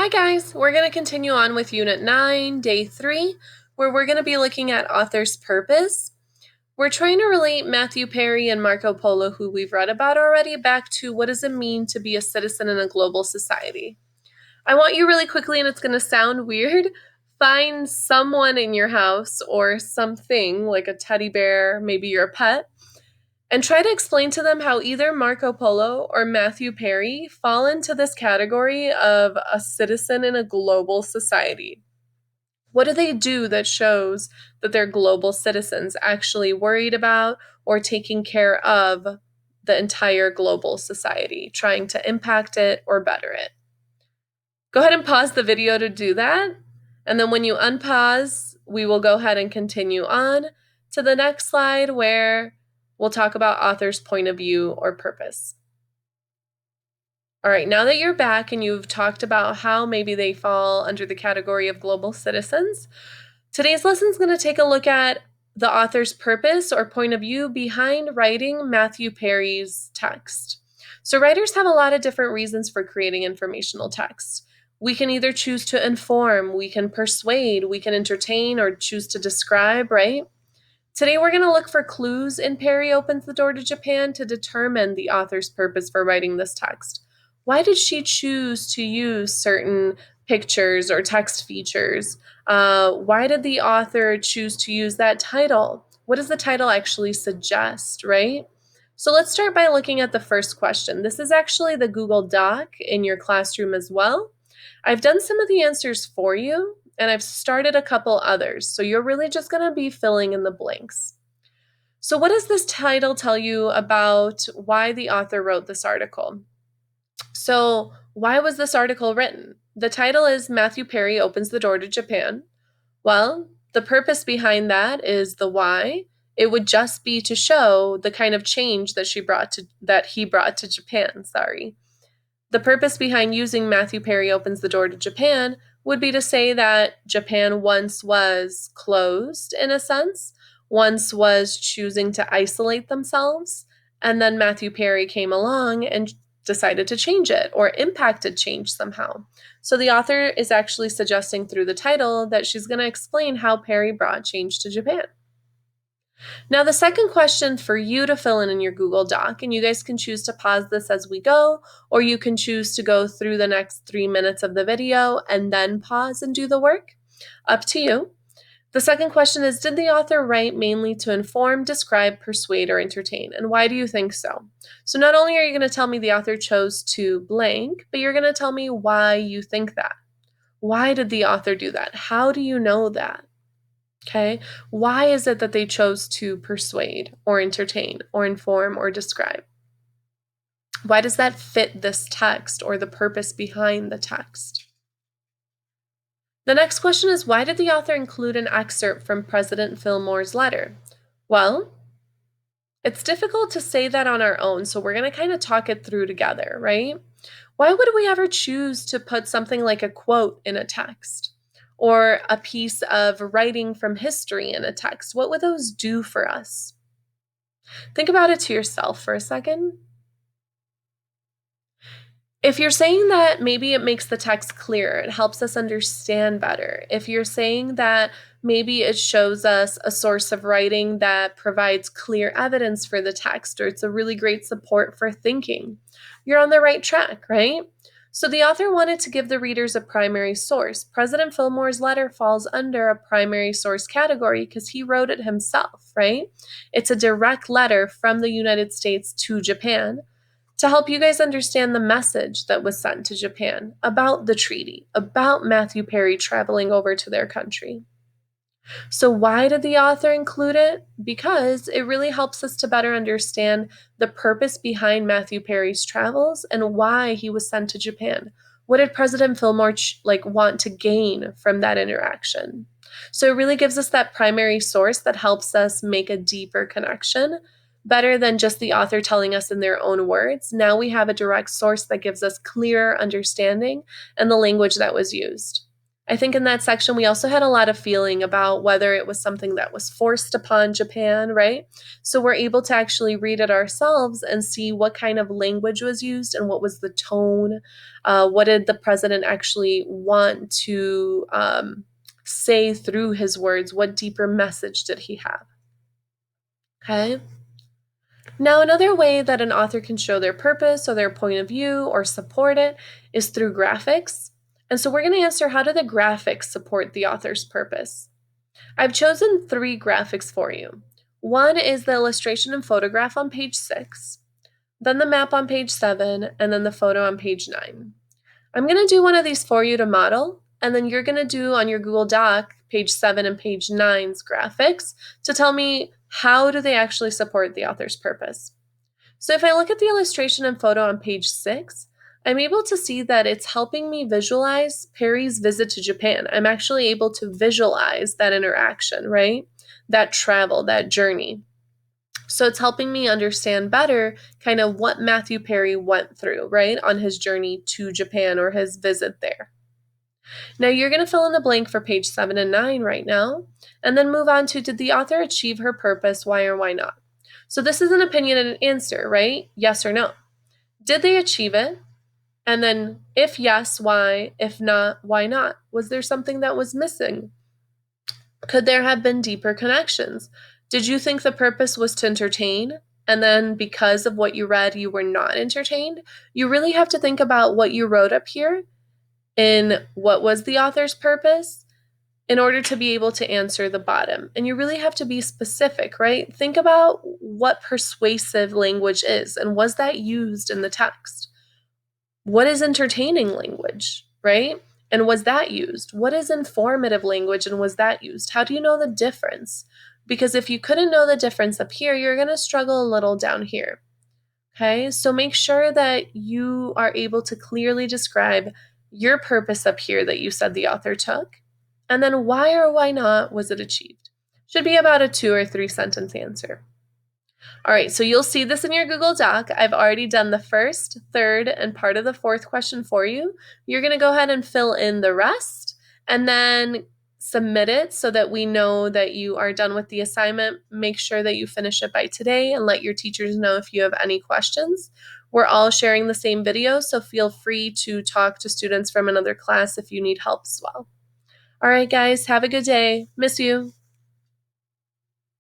Hi guys, we're going to continue on with Unit 9, Day 3, where we're going to be looking at author's purpose. We're trying to relate Matthew Perry and Marco Polo, who we've read about already, back to what does it mean to be a citizen in a global society. I want you really quickly, and it's going to sound weird, find someone in your house or something like a teddy bear, maybe your pet, and try to explain to them how either Marco Polo or Matthew Perry fall into this category of a citizen in a global society. What do they do that shows that they're global citizens, actually worried about or taking care of the entire global society, trying to impact it or better it? Go ahead and pause the video to do that. And then when you unpause, we will go ahead and continue on to the next slide where we'll talk about author's point of view or purpose. All right, now that you're back and you've talked about how maybe they fall under the category of global citizens, today's lesson is going to take a look at the author's purpose or point of view behind writing Matthew Perry's text. So writers have a lot of different reasons for creating informational text. We can either choose to inform, we can persuade, we can entertain, or choose to describe, right? Today we're going to look for clues in Perry Opens the Door to Japan to determine the author's purpose for writing this text. Why did she choose to use certain pictures or text features? Why did the author choose to use that title? What does the title actually suggest, right? So let's start by looking at the first question. This is actually the Google Doc in your classroom as well. I've done some of the answers for you, and I've started a couple others, so you're really just going to be filling in the blanks. So what does this title tell you about why the author wrote this article? So why was this article written? The title is Matthew Perry Opens the Door to Japan. Well, the purpose behind that is the why. It would just be to show the kind of change that he brought to Japan, The purpose behind using Matthew Perry Opens the Door to Japan would be to say that Japan once was closed, in a sense, once was choosing to isolate themselves, and then Matthew Perry came along and decided to change it or impacted change somehow. So the author is actually suggesting through the title that she's going to explain how Perry brought change to Japan. Now, the second question for you to fill in your Google Doc, and you guys can choose to pause this as we go, or you can choose to go through the next 3 minutes of the video and then pause and do the work. Up to you. The second question is, did the author write mainly to inform, describe, persuade, or entertain? And why do you think so? So not only are you going to tell me the author chose to blank, but you're going to tell me why you think that. Why did the author do that? How do you know that? Okay, why is it that they chose to persuade or entertain or inform or describe? Why does that fit this text or the purpose behind the text? The next question is, why did the author include an excerpt from President Fillmore's letter? Well, it's difficult to say that on our own, so we're going to kind of talk it through together, right? Why would we ever choose to put something like a quote in a text? Or a piece of writing from history in a text? What would those do for us? Think about it to yourself for a second. If you're saying that maybe it makes the text clearer, it helps us understand better. If you're saying that maybe it shows us a source of writing that provides clear evidence for the text, or it's a really great support for thinking, you're on the right track, right? So the author wanted to give the readers a primary source. President Fillmore's letter falls under a primary source category because he wrote it himself, right? It's a direct letter from the United States to Japan to help you guys understand the message that was sent to Japan about the treaty, about Matthew Perry traveling over to their country. So why did the author include it? Because it really helps us to better understand the purpose behind Matthew Perry's travels and why he was sent to Japan. What did President Fillmore want to gain from that interaction? So it really gives us that primary source that helps us make a deeper connection, better than just the author telling us in their own words. Now we have a direct source that gives us clearer understanding and the language that was used. I think in that section, we also had a lot of feeling about whether it was something that was forced upon Japan, right? So we're able to actually read it ourselves and see what kind of language was used and what was the tone. What did the president actually want to say through his words? What deeper message did he have? Okay. Now, another way that an author can show their purpose or their point of view or support it is through graphics. And so we're going to answer, how do the graphics support the author's purpose? I've chosen 3 graphics for you. One is the illustration and photograph on page 6, then the map on page 7, and then the photo on page 9. I'm going to do one of these for you to model, and then you're going to do on your Google Doc page 7 and page 9's graphics to tell me, how do they actually support the author's purpose? So if I look at the illustration and photo on page 6, I'm able to see that it's helping me visualize Perry's visit to Japan. I'm actually able to visualize that interaction, right? That travel, that journey. So it's helping me understand better kind of what Matthew Perry went through, right, on his journey to Japan or his visit there. Now you're going to fill in the blank for page 7 and 9 right now, and then move on to, did the author achieve her purpose, why or why not? So this is an opinion and an answer, right? Yes or no. Did they achieve it? And then if yes, why? If not, why not? Was there something that was missing? Could there have been deeper connections? Did you think the purpose was to entertain? And then because of what you read, you were not entertained? You really have to think about what you wrote up here in what was the author's purpose in order to be able to answer the bottom. And you really have to be specific, right? Think about what persuasive language is, and was that used in the text? What is entertaining language, right? And was that used? What is informative language, and was that used? How do you know the difference? Because if you couldn't know the difference up here, you're going to struggle a little down here. Okay, so make sure that you are able to clearly describe your purpose up here that you said the author took, and then why or why not was it achieved. Should be about a 2 or 3 sentence answer. All right, so you'll see this in your Google Doc. I've already done the first, third, and part of the 4th question for you. You're going to go ahead and fill in the rest, and then submit it so that we know that you are done with the assignment. Make sure that you finish it by today, and let your teachers know if you have any questions. We're all sharing the same video, so feel free to talk to students from another class if you need help as well. All right, guys, have a good day. Miss you.